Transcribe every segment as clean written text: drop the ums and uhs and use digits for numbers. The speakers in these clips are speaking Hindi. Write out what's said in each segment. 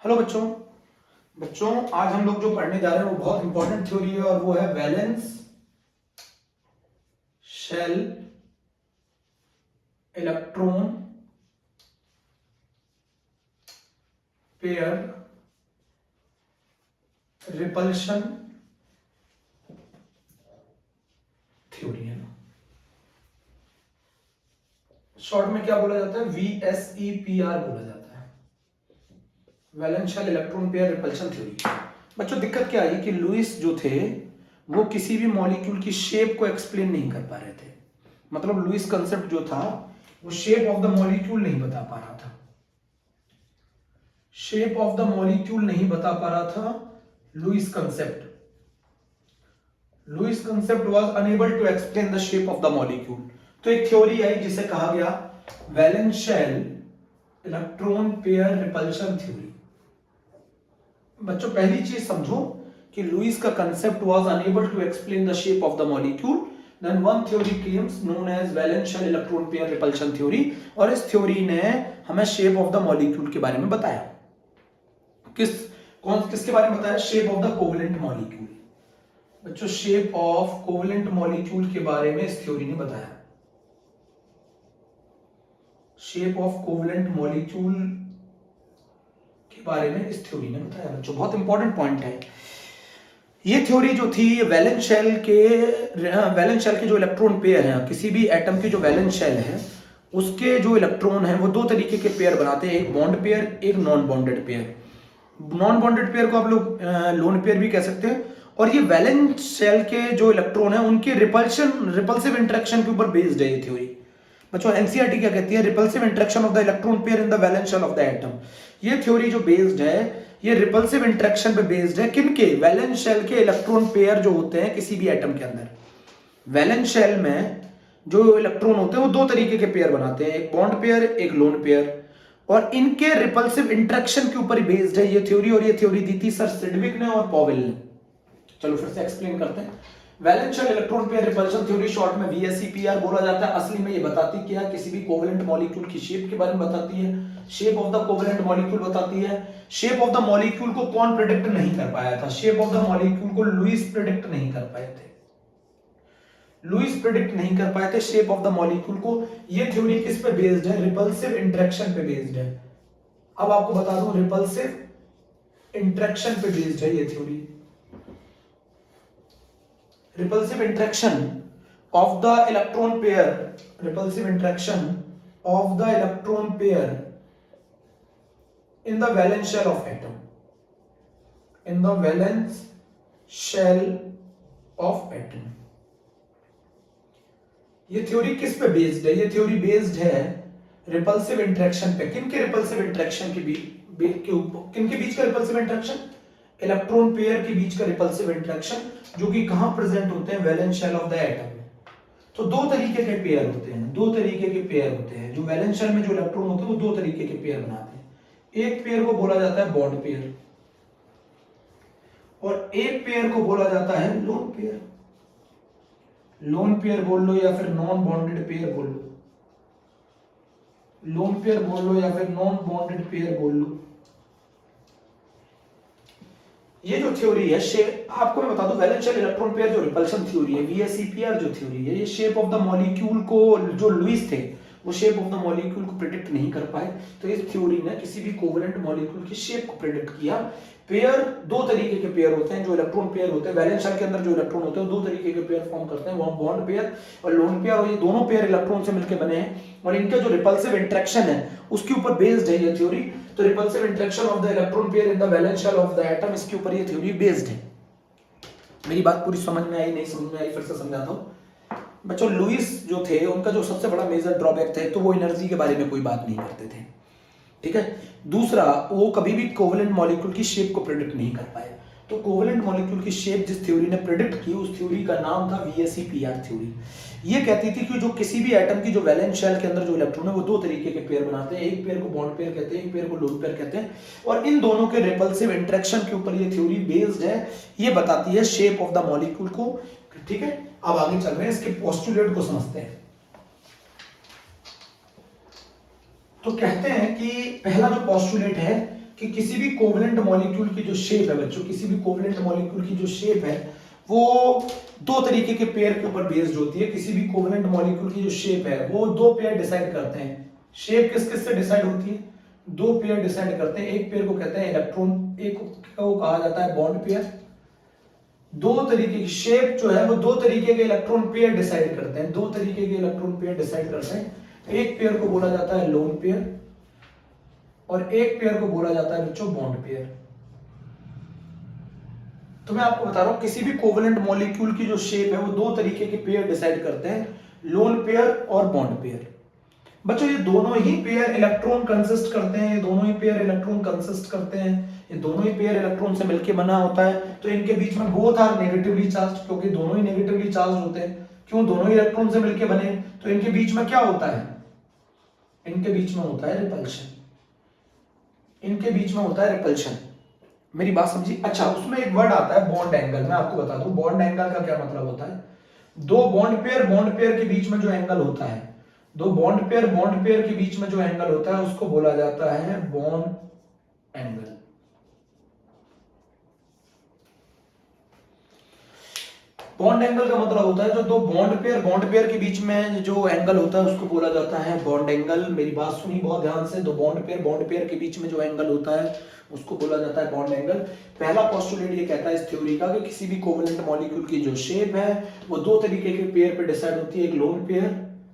हेलो बच्चों। बच्चों आज हम लोग जो पढ़ने जा रहे हैं वो बहुत इंपॉर्टेंट थ्योरी है और वो है valence shell electron pair repulsion theory है ना। शॉर्ट में क्या बोला जाता है? VSEPR बोला जाता है, valence shell electron pair repulsion theory. बच्चों दिक्कत क्या आई कि लुईस जो थे वो किसी भी मॉलिक्यूल की शेप को एक्सप्लेन नहीं कर पा रहे थे। मतलब लुईस कंसेप्ट जो था वो शेप ऑफ द मॉलिक्यूल नहीं बता पा रहा था, शेप ऑफ द मॉलिक्यूल नहीं बता पा रहा था Lewis concept. Lewis concept was unable to explain the shape of the molecule. तो एक थ्योरी आई जिसे कहा गया valence shell electron pair repulsion theory. बच्चों पहली चीज समझो कि लुईस का concept was unable to explain the shape of the molecule, then one theory comes known as valence shell electron pair repulsion theory, और इस थ्योरी ने हमें शेप ऑफ द मॉलिक्यूल के बारे में बताया। किसके बारे में बताया? Shape of the covalent molecule. बच्चों शेप ऑफ कोवेलेंट मॉलिक्यूल के बारे में इस थ्योरी ने बताया। शेप ऑफ कोवेलेंट मॉलिक्यूल के बारे में इस थ्योरी ने बताया। बच्चों बहुत इंपॉर्टेंट पॉइंट है ये थ्योरी जो थी। वैलेंस शेल के जो इलेक्ट्रॉन पेयर हैं, किसी भी एटम की जो वैलेंस शेल है उसके जो इलेक्ट्रॉन हैं वो दो तरीके के पेयर बनाते हैं, एक बॉन्ड पेयर, एक non bonded pair. Non bonded pair को आप लोग लोन पेयर भी कह सकते हैं। और ये वैलेंस शेल के जो इलेक्ट्रॉन है उनके रिपल्सिव इंटरेक्शन के ऊपर बेस्ड है ये थ्योरी। बच्चों एनसीईआरटी क्या कहती है? Repulsive interaction of the electron pair in the valence shell of the atom. ये थ्योरी जो बेस्ड है ये रिपल्सिव इंटरेक्शन पे बेस्ड है। किनके? वैलेंस शेल के इलेक्ट्रॉन पेयर जो होते हैं किसी भी एटम के अंदर। वैलेंस शेल में जो इलेक्ट्रॉन होते हैं वो दो तरीके के पेयर बनाते हैं, एक बॉन्ड पेयर, एक लोन पेयर, और इनके रिपल्सिव इंटरेक्शन के ऊपर बेस्ड है ये थ्योरी। और ये थ्योरी दी थी सर सिडविक ने और पॉवेल ने। चलो फिर से एक्सप्लेन करते हैं। Valence shell electron pair repulsion theory, short में VSEPR बोला जाता है। असली में ये बताती क्या? किसी भी कोवेलेंट मॉलिक्यूल की शेप के बारे में बताती है, shape of the covalent molecule बताती है। शेप ऑफ द मॉलिक्यूल को कौन प्रेडिक्ट नहीं कर पाया था? शेप ऑफ द मॉलिक्यूल को लुईस प्रेडिक्ट नहीं कर पाए थे। लुईस प्रेडिक्ट नहीं कर पाए थे शेप ऑफ द मॉलिक्यूल को। ये थ्योरी किस पे बेस्ड है? रिपल्सिव इंटरेक्शन पे बेस्ड है। अब आपको बता दूं रिपल्सिव इंटरेक्शन पे बेस्ड है ये theory. repulsive interaction of the electron pair, repulsive interaction of the electron pair in the valence shell of atom, in the valence shell of atom। ये थ्योरी किस पे बेस्ड है? ये थ्योरी बेस्ड है रिपल्सिव इंटरेक्शन पे। किनके रिपल्सिव इंटरेक्शन के किनके बीच का रिपल्सिव इंटरेक्शन? इलेक्ट्रॉन पेयर के बीच का रिपल्सिव इंटरेक्शन, जो कि कहां प्रेजेंट होते हैं? Valence shell of the atom में। तो दो तरीके के पेयर होते हैं, दो तरीके के पेयर होते हैं। जो वैलेंस शेल में जो इलेक्ट्रॉन होते हैं वो दो तरीके के पेयर बनाते हैं। एक पेयर को बोला जाता है बॉन्ड पेयर और एक पेयर को बोला जाता है लोन पेयर। लोन पेयर बोल लो या फिर नॉन बॉन्डेड पेयर बोल लो, लोन पेयर बोल लो या फिर नॉन बॉन्डेड पेयर बोल लो। ये जो थ्योरी है आपको मैं बता दूं, वैलेंस शेल इलेक्ट्रॉन पेयर जो रिपल्शन थ्योरी है, VSEPR जो थ्योरी है, ये शेप ऑफ द मॉलिक्यूल को, जो लुईस थे वो शेप ऑफ द मॉलिक्यूल को प्रेडिक्ट नहीं कर पाए। तो इस थ्योरी ने किसी भी कोवेलेंट मॉलिक्यूल की शेप को प्रेडिक्ट किया। पेयर दो तरीके के पेयर होते हैं, जो इलेक्ट्रॉन पेयर होते हैं वैलेंस शेल के अंदर, जो इलेक्ट्रॉन होते हैं दो तरीके के पेयर फॉर्म करते हैं, वो बॉन्ड पेयर और लोन पेयर। और ये दोनों पेयर इलेक्ट्रॉन से मिलकर बने हैं और इनका जो रिपल्सिव इंटरेक्शन है उसके ऊपर बेस्ड है ये थ्योरी। तो repulsive interaction of the electron pair in the valence shell of the atom, इसके ऊपर ये थ्योरी बेस्ड है। मेरी बात पूरी समझ में आई? नहीं समझ में आई? फिर से समझाता हूं। बच्चों लुईस जो थे उनका जो सबसे बड़ा मेजर ड्रॉबैक था, तो वो एनर्जी के बारे में कोई बात नहीं करते थे, ठीक है। दूसरा, वो कभी भी कोवेलेंट मॉलिक्यूल की शेप को प्रेडिक्ट नहीं कर पाए। तो कोवेलेंट मॉलिक्यूल की शेप जिस थ्योरी ने प्रेडिक्ट की उस थ्योरी का नाम था VSEPR थ्योरी। ये कहती थी कि जो किसी भी एटम की जो वैलेंस शेल के अंदर जो इलेक्ट्रॉन है वो दो तरीके के पेयर बनाते हैं, एक पेयर को बॉन्ड पेयर कहते हैं, एक पेयर को लोन पेयर कहते हैं। और इन दोनों के रिपल्सिव इंटरेक्शन के ऊपर ये थ्योरी बेस्ड है। ये बताती है शेप ऑफ द मॉलिक्यूल को, ठीक है। अब आगे चल रहे हैं, इसके पोस्टुलेट को समझते हैं। तो कहते हैं कि पहला जो पोस्टुलेट है कि किसी भी कोवलेंट मॉलिक्यूल की जो शेप है बच्चों, किसी भी कोवलेंट मॉलिक्यूल की जो शेप है वो दो तरीके के पेयर के ऊपर बेस्ड होती है। किसी भी कोवलेंट मॉलिक्यूल की जो शेप है वो दो पेयर डिसाइड करते हैं। शेप किस किस से डिसाइड होती है? दो पेयर डिसाइड करते हैं। एक पेयर को कहते हैं इलेक्ट्रॉन, एक को कहा जाता है बॉन्ड पेयर। दो तरीके की शेप जो है वो दो तरीके के इलेक्ट्रॉन पेयर डिसाइड करते हैं, दो तरीके के इलेक्ट्रॉन पेयर डिसाइड करते हैं। एक पेयर को बोला जाता है लोन पेयर और एक पेयर को बोला जाता है बच्चों बॉन्ड पेयर। तो मैं आपको बता रहा हूं किसी भी कोवलेंट मॉलिक्यूल की जो शेप है वो दो तरीके के पेयर डिसाइड करते हैं, लोन पेयर और बॉन्ड पेयर। बच्चों ये दोनों ही पेयर इलेक्ट्रॉन कंसिस्ट करते हैं, ये दोनों ही पेयर इलेक्ट्रॉन कंसिस्ट करते हैं, ये दोनों ही पेयर इलेक्ट्रॉन से मिलकर बना होता है। तो इनके बीच में बोथ आर नेगेटिवली चार्ज, क्योंकि दोनों ही नेगेटिवली चार्ज होते हैं। क्यों? दोनों ही इलेक्ट्रॉन से मिलकर बने, तो इनके बीच में क्या होता है? इनके बीच में होता है रिपल्शन। इनके बीच में होता है रिपल्शन। मेरी बात समझी? अच्छा, उसमें एक वर्ड आता है बॉन्ड एंगल। मैं आपको बता दूं बॉन्ड एंगल का क्या मतलब होता है। दो बॉन्ड पेयर के बीच में जो एंगल होता है, दो बॉन्ड पेयर के बीच में जो एंगल होता है उसको बोला जाता है बॉन्ड एंगल। बॉन्ड एंगल का मतलब होता है जो दो बॉन्ड पेयर के बीच में जो एंगल होता है उसको बोला जाता है बॉन्ड एंगल। मेरी बात सुनी बहुत ध्यान से। दो बॉन्ड पेयर के बीच में जो एंगल होता है उसको बोला जाता है बॉन्ड एंगल। पहला पोस्टुलेट ये कहता है इस थ्योरी का कि किसी भी कोवलेंट मॉलिक्यूल की जो शेप है वो दो तरीके के पेयर पे डिसाइड होती है। एक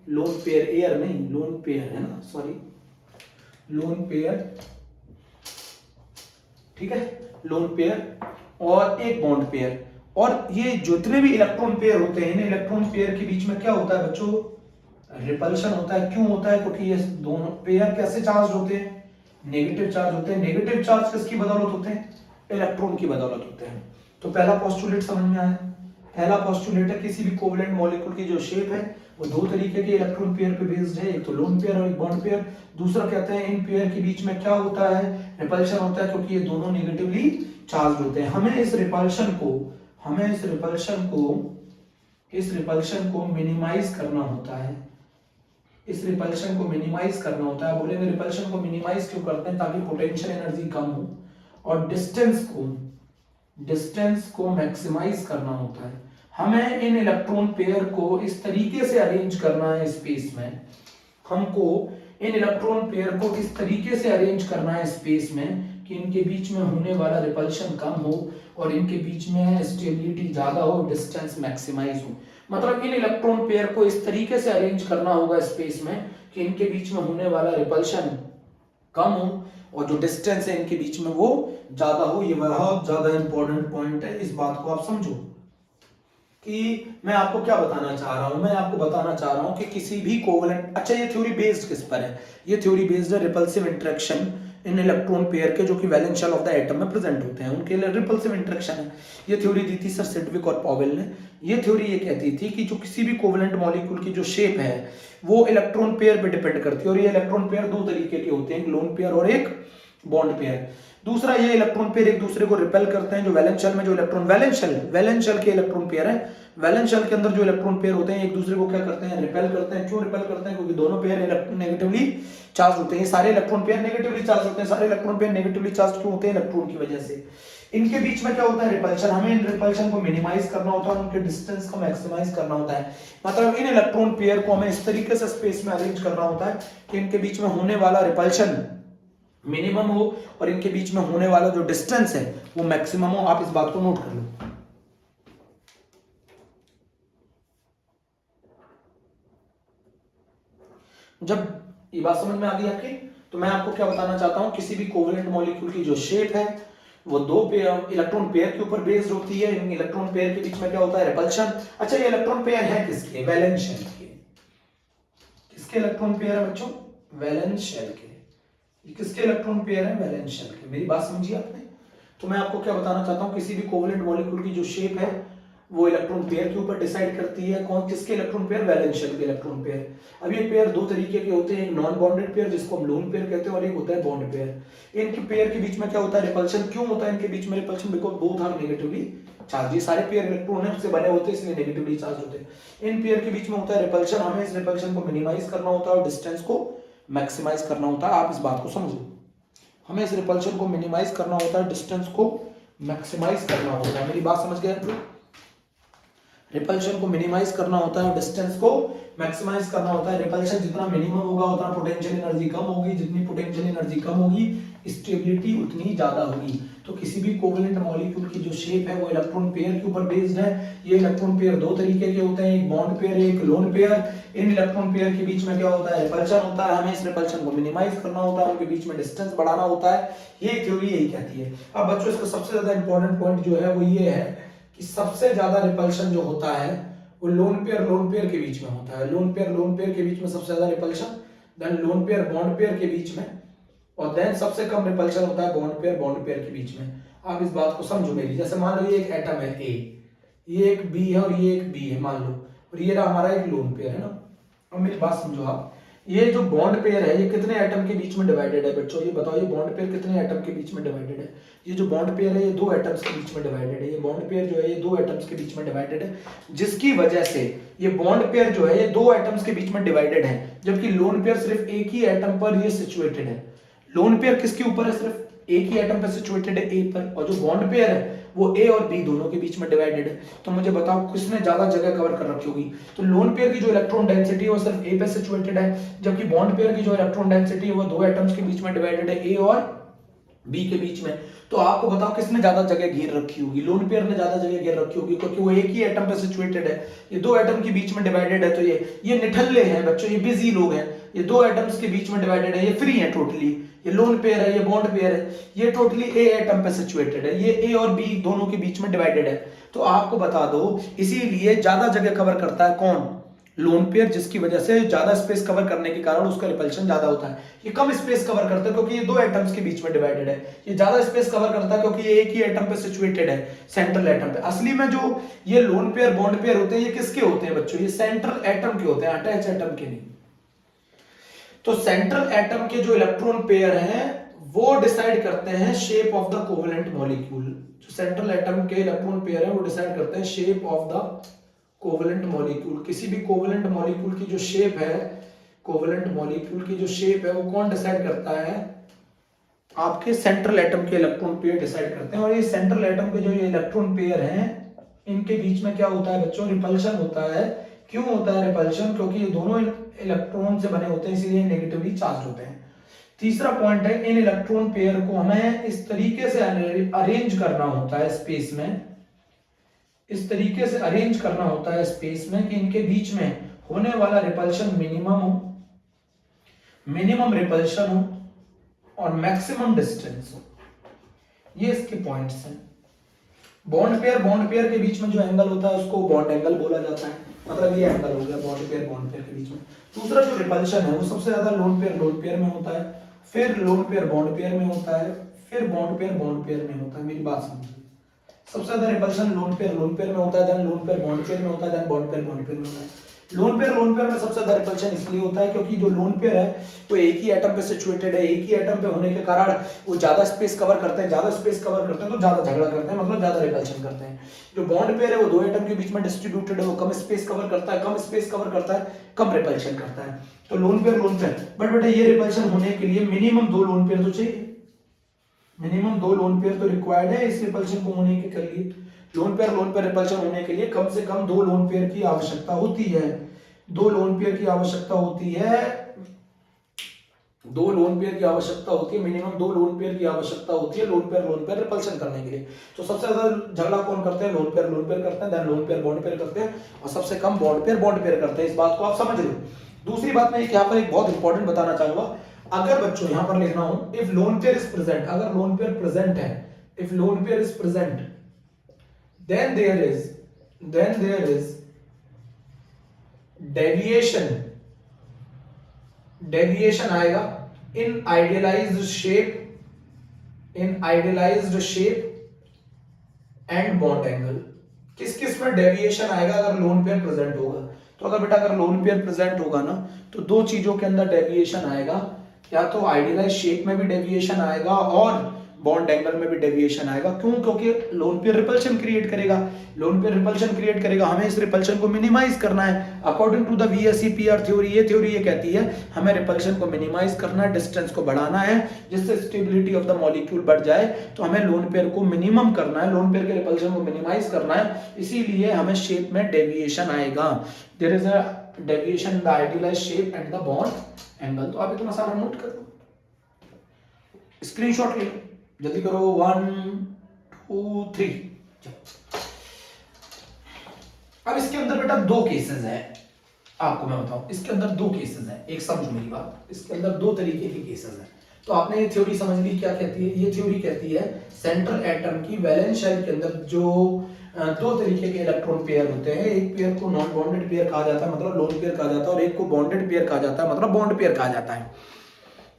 लोन पेयर एयर नहीं, लोन पेयर है ना, सॉरी, लोन पेयर, ठीक है, लोन पेयर और एक बॉन्ड पेयर। और ये जितने भी इलेक्ट्रॉन पेयर होते हैं, इन इलेक्ट्रॉन पेयर के बीच में क्या होता है बच्चों? रिपल्शन होता है। क्यों होता है? क्योंकि ये दोनों पेयर कैसे चार्ज होते हैं? नेगेटिव चार्ज होते हैं। नेगेटिव चार्ज किसकी बदौलत होते हैं? इलेक्ट्रॉन की बदौलत होते हैं। तो पहला पोस्टुलेट समझ में आया। पहला पोस्टुलेट है किसी भी कोवलेंट मॉलिक्यूल की जो शेप है वो दो तरीके के इलेक्ट्रॉन पेयर पे बेस्ड है, एक तो लोन पेयर और एक बॉन्ड पेयर। दूसरा कहते हैं इन पेयर के बीच में क्या होता है? रिपल्शन होता है, क्योंकि ये दोनों नेगेटिवली चार्ज होते हैं। हमें इस रिपल्शन को मिनिमाइज करना होता है। इस रिपल्शन को मिनिमाइज करना होता है। बोलेंगे रिपल्शन को मिनिमाइज क्यों करते हैं? ताकि पोटेंशियल एनर्जी कम हो और डिस्टेंस को मैक्सिमाइज करना होता है। हमें इन इलेक्ट्रॉन पेयर को इस तरीके से अरेंज करना है स्पेस में, हमको इन इलेक्ट्रॉन पेयर को इस तरीके से अरेंज करना है स्पेस में कि इनके बीच में होने वाला रिपल्शन कम हो और इनके बीच में स्टेबिलिटी ज्यादा हो, डिस्टेंस मैक्सिमाइज हो। मतलब इन इलेक्ट्रॉन पेयर को इस तरीके से अरेंज करना होगा स्पेस में कि इनके बीच में होने वाला रिपल्शन कम हो और जो डिस्टेंस है इनके बीच में वो ज्यादा हो। ये बहुत ज्यादा इंपॉर्टेंट पॉइंट है, इस बात को आप समझो कि मैं आपको क्या बताना चाह रहा हूं। मैं आपको बताना चाह रहा हूं कि किसी भी कोवलेंट, अच्छा ये थ्योरी बेस्ड किस पर है? ये थ्योरी बेस्ड है repulsive interaction in electron pair के जो कि valence shell of the atom में प्रेजेंट होते हैं, उनके लिए रिपल्सिव इंटरेक्शन है। ये थ्योरी दी थी सर सिडविक और पॉवेल ने। ये थ्योरी ये कहती थी कि जो किसी भी कोवलेंट मॉलिक्यूल की जो शेप है वो इलेक्ट्रॉन पेयर पे डिपेंड करती है और ये इलेक्ट्रॉन पेयर दो तरीके के होते हैं, एक लोन पेयर और एक बॉन्ड पेयर। दूसरा, ये इलेक्ट्रॉन पेयर एक दूसरे को रिपेल करते हैं। जो वैलेंस शेल में जो इलेक्ट्रॉन वैलेंस शेल के इलेक्ट्रॉन पेयर है, वैलेंस शेल के अंदर जो इलेक्ट्रॉन पेयर होते हैं एक दूसरे को क्या करते हैं? रिपेल करते हैं। क्यों रिपेल करते हैं? क्योंकि दोनों पेयर नेगेटिवली चार्ज होते हैं। सारे इलेक्ट्रॉन पेयर नेगेटिवली चार्ज होते हैं। सारे इलेक्ट्रॉन पेयर नेगेटिवली चार्ज क्यों होते हैं? इलेक्ट्रॉन की वजह से। इनके बीच में क्या होता है? रिपल्शन। हमें इन रिपल्शन को मिनिमाइज करना होता है, उनके डिस्टेंस को मैक्सिमाइज करना होता है। मतलब इन इलेक्ट्रॉन पेयर को हमें इस तरीके से स्पेस में अरेंज करना होता है कि इनके बीच में होने वाला रिपल्शन मिनिमम हो और इनके बीच में होने वाला जो डिस्टेंस है वो मैक्सिमम हो। आप इस बात को नोट कर लो। जब ये बात समझ में आ गई आपकी, तो मैं आपको क्या बताना चाहता हूं, किसी भी कोवलेंट मॉलिक्यूल की जो शेप है वो दो इलेक्ट्रॉन पेयर के ऊपर बेस्ड होती है। इन इलेक्ट्रॉन पेयर के बीच में क्या होता है? रिपल्शन। अच्छा, ये इलेक्ट्रॉन पेयर है किसके? वैलेंस शेल के। किसके इलेक्ट्रॉन पेयर है बच्चों? वैलेंस शेल के। ये किसके इलेक्ट्रॉन पेयर है? वैलेंस शेल के। मेरी बात समझी आपने? तो मैं आपको क्या बताना चाहता हूं, किसी भी कोवलेंट मॉलिक्यूल की जो शेप है वो इलेक्ट्रॉन पेयर के ऊपर डिसाइड करती है। कौन? किसके इलेक्ट्रॉन पेयर? वैलेंस शेल के इलेक्ट्रॉन पेयर। अब ये पेयर दो तरीके के होते हैं, एक नॉन बॉन्डेड पेयर जिसको हम लोन पेयर कहते हैं और एक होता है बॉन्ड पेयर। इनके पेयर के बीच में क्या होता है? रिपल्शन। क्यों होता है इनके बीच में repulsion? Because both are negatively charge. ये सारे पेयर इलेक्ट्रॉन से बने होते हैं इसलिए नेगेटिवली चार्ज होते हैं। इन पेयर के बीच में होता है रिपल्शन। हमें इस रिपल्शन को मिनिमाइज करना होता है और डिस्टेंस को मैक्सिमाइज करना होता है। आप इस बात को समझो। हमें इस रिपल्शन को मिनिमाइज करना होता है, डिस्टेंस को मैक्सिमाइज करना होता है। मेरी बात समझ गए आप लोग? रिपल्शन को मिनिमाइज करना होता है, डिस्टेंस को मैक्सिमाइज करना होता है। रिपल्शन जितना मिनिमम होगा उतना पोटेंशियल एनर्जी कम होगी, जितनी पोटेंशियल एनर्जी कम होगी स्टेबिलिटी उतनी ज्यादा होगी। तो किसी भी कोवेलेंट मॉलिक्यूल की जो शेप है वो इलेक्ट्रॉन पेयर के ऊपर बेस्ड है। ये इलेक्ट्रॉन पेयर दो तरीके के होते हैं, एक बॉन्ड पेयर, एक लोन पेयर। इन इलेक्ट्रॉन पेयर के बीच में क्या होता है? रिपल्शन होता है। हमें इस रिपल्शन को मिनिमाइज करना होता है, उनके बीच में डिस्टेंस बढ़ाना होता है। ये थ्योरी यही कहती है। अब बच्चों इसका सबसे ज्यादा इंपॉर्टेंट पॉइंट जो है वो ये है कि सबसे ज्यादा रिपल्शन जो होता है वो लोन पेयर के बीच में होता है। लोन पेयर के बीच में सबसे ज्यादा repulsion, then lone pair bond pair के बीच में, और देन सबसे कम रिपल्शन होता है बॉन्ड पेयर के बीच में। आप इस बात को समझो मेरी। जैसे मान लो ये एक एटम है ए, ये एक बी है और ये एक बी है मान लो, और ये रहा हमारा एक लोन पेयर है ना। अब मेरी बात समझो आप, ये जो बॉन्ड पेयर है ये कितने एटम के बीच में डिवाइडेड है बच्चों? ये बताओ, ये बॉन्ड पेयर कितने एटम के बीच में डिवाइडेड है? ये जो बॉन्ड पेयर है ये दो एटम्स के बीच में डिवाइडेड है। ये बॉन्ड पेयर जो है ये दो एटम्स के बीच में डिवाइडेड है, जिसकी वजह से ये बॉन्ड पेयर जो है ये दो एटम्स के बीच में डिवाइडेड है, जबकि लोन पेयर सिर्फ एक ही एटम पर ये सिचुएटेड है। लोन पेयर किसके ऊपर है? सिर्फ एक ही एटम पर सिचुएटेड है, ए पर। और जो बॉन्ड पेयर है वो ए और बी दोनों के बीच में डिवाइडेड है। तो मुझे बताओ किसने ज्यादा जगह कवर कर रखी होगी? तो लोन पेयर की जो इलेक्ट्रॉन डेंसिटी है वो सिर्फ ए पे सिचुएटेड है, जबकि बॉन्ड पेयर की जो इलेक्ट्रॉन डेंसिटी है वो दो एटम्स के बीच में डिवाइडेड है, ए और बी के बीच में। तो आपको बताओ किसने ज्यादा जगह घेर रखी होगी? लोन पेयर ने ज्यादा जगह घेर रखी होगी, क्योंकि वो एक ही एटम पे सिचुएटेड है। ये दो एटम के बीच में डिवाइडेड है, तो ये निठल्ले हैं बच्चों, ये बिजी लोग हैं। ये दो एटम्स के बीच में डिवाइडेड है, ये फ्री है टोटली। ये लोन पेयर है, ये बॉन्ड पेयर है, ये टोटली ए एटम पे सिचुएटेड है, ये ए और बी दोनों के बीच में डिवाइडेड है। तो आपको बता दो इसीलिए ज्यादा जगह कवर करता है कौन? लोन पेयर, जिसकी वजह से ज्यादा स्पेस कवर करने के कारण उसका रिपल्शन ज्यादा होता है। ये कम स्पेस कवर करता है क्योंकि ये दो एटम्स के बीच में डिवाइडेड है। ये ज्यादा स्पेस कवर करता है क्योंकि ये एक ही एटम पे सिचुएटेड है, सेंट्रल एटम पे। असली में जो ये लोन पेयर बॉन्ड पेयर होते हैं ये किसके होते हैं बच्चों? ये सेंट्रल एटम के होते हैं, अटैच एटम के नहीं। तो सेंट्रल एटम के जो इलेक्ट्रॉन पेयर हैं वो डिसाइड करते हैं shape of the covalent molecule. जो सेंट्रल एटम के इलेक्ट्रॉन पेयर है वो डिसाइड करते हैं shape of the covalent molecule. किसी भी कोवेलेंट मॉलिक्यूल की जो शेप है, कोवेलेंट मॉलिक्यूल की जो शेप है वो कौन डिसाइड करता है? आपके सेंट्रल एटम के इलेक्ट्रॉन पेयर डिसाइड करते हैं। और ये सेंट्रल एटम के जो ये इलेक्ट्रॉन पेयर हैं इनके बीच में क्या होता है बच्चों? रिपल्शन होता है। क्यों होता है रिपल्शन? क्योंकि ये दोनों इलेक्ट्रॉन से बने होते हैं, इसीलिए नेगेटिवली चार्ज होते हैं। तीसरा पॉइंट है, इन इलेक्ट्रॉन पेयर को हमें इस तरीके से अरेंज करना होता है स्पेस में, इस तरीके से अरेंज करना होता है स्पेस में कि इनके बीच में होने वाला रिपल्शन मिनिमम हो, मिनिमम रिपल्शन हो और मैक्सिमम डिस्टेंस हो। ये इसके पॉइंट्स हैं। बॉन्ड पेयर के बीच में जो एंगल होता है उसको बॉन्ड एंगल बोला जाता है, मतलब ये एंगल हो गया बॉन्ड पेयर के बीच में। दूसरा जो रिपल्शन है वो सबसे ज्यादा लोन पेयर में होता है, फिर लोन पेयर बॉन्ड पेयर में होता है, फिर बॉन्ड पेयर में होता है। मेरी बात समझिए, सबसे ज्यादा रिपल्शन लोन पेयर में होता है, then lone pair bond pair में होता है, देन बॉन्ड पेयर में होता है। लोन पेयर में सबसे ज्यादा रिपल्शन इसलिए होता है क्योंकि जो लोन पेयर है वो एक ही एटम पे सिचुएटेड है, एक ही एटम पे होने के कारण वो ज्यादा स्पेस कवर करते हैं, ज्यादा स्पेस कवर करते हैं तो ज्यादा झगड़ा करते हैं, मतलब ज्यादा रिपल्शन करते हैं। जो बॉन्ड पेयर है वो दो एटम के बीच में डिस्ट्रीब्यूटेड है, वो कम स्पेस कवर करता है, कम रिपल्शन करता है। तो लोन पेयर बट बेटा ये रिपल्शन होने के लिए मिनिमम दो लोन पेयर तो चाहिए, मिनिमम दो लोन पेयर तो रिक्वायर्ड है इस रिपल्शन को होने के लिए। लोन पेयर रिपल्शन होने के लिए कम से कम दो लोन पेयर की आवश्यकता होती है, दो लोन पेयर की आवश्यकता होती है, दो लोन पेयर की आवश्यकता होती है, मिनिमम दो लोन पेयर की आवश्यकता होती है लोन पेयर रिपल्शन करने के लिए। तो सबसे ज्यादा झगड़ा कौन करते हैं? लोन पेयर करते हैं, then lone pair bond pair करते हैं, और सबसे कम बॉन्ड पेयर करते हैं। इस बात को आप समझ लो। दूसरी बात मैं यहाँ पर एक बहुत इंपॉर्टेंट बताना चाहूंगा, अगर बच्चों यहां पर लिखना हो if loan pair is present, अगर लोन पेयर प्रेजेंट है, if loan pair is present then there is deviation आएगा in idealized shape and bond angle। किस में डेविएशन आएगा अगर लोन पेयर प्रेजेंट होगा? तो अगर बेटा अगर लोन पेयर प्रेजेंट होगा ना तो दो चीजों के अंदर डेविएशन आएगा, या तो आइडियलाइज शेप में भी डेविएशन आएगा और बॉन्ड एंगल में भी डेविएशन आएगा। क्यों? क्योंकि लोन पेयर रिपल्शन क्रिएट करेगा, लोन पेयर रिपल्शन क्रिएट करेगा, हमें इस रिपल्शन को मिनिमाइज करना है। According to the VSEPR theory, ये थ्योरी ये कहती है हमें रिपल्शन को मिनिमाइज करना है, डिस्टेंस को बढ़ाना है, जिससे स्टेबिलिटी ऑफ द मॉलिक्यूल बढ़ जाए। तो हमें लोन पेयर को मिनिमम करना है, लोन पेयर के रिपल्शन को मिनिमाइज करना है, इसीलिए हमें शेप में डेविएशन आएगा। There is a deviation in the idealised shape and the bond angle. तो आप इतना सारा नोट कर लो, स्क्रीनशॉट ले लो, जल्दी करो। 1 2 3। अब इसके अंदर बेटा दो केसेस है, आपको मैं बताऊं, इसके अंदर दो केसेस है, एक समझो मेरी बात, इसके अंदर दो तरीके के केसेस है। तो आपने ये थ्योरी समझ ली, क्या कहती है ये थ्योरी? कहती है सेंट्रल एटम की वैलेंस शेल के अंदर जो दो तरीके के इलेक्ट्रॉन पेयर होते हैं, एक पेयर को नॉन बॉन्डेड पेयर कहा जाता है, मतलब लोन पेयर कहा जाता है, और एक को बॉन्डेड पेयर कहा जाता है, मतलब बॉन्ड पेयर कहा जाता है।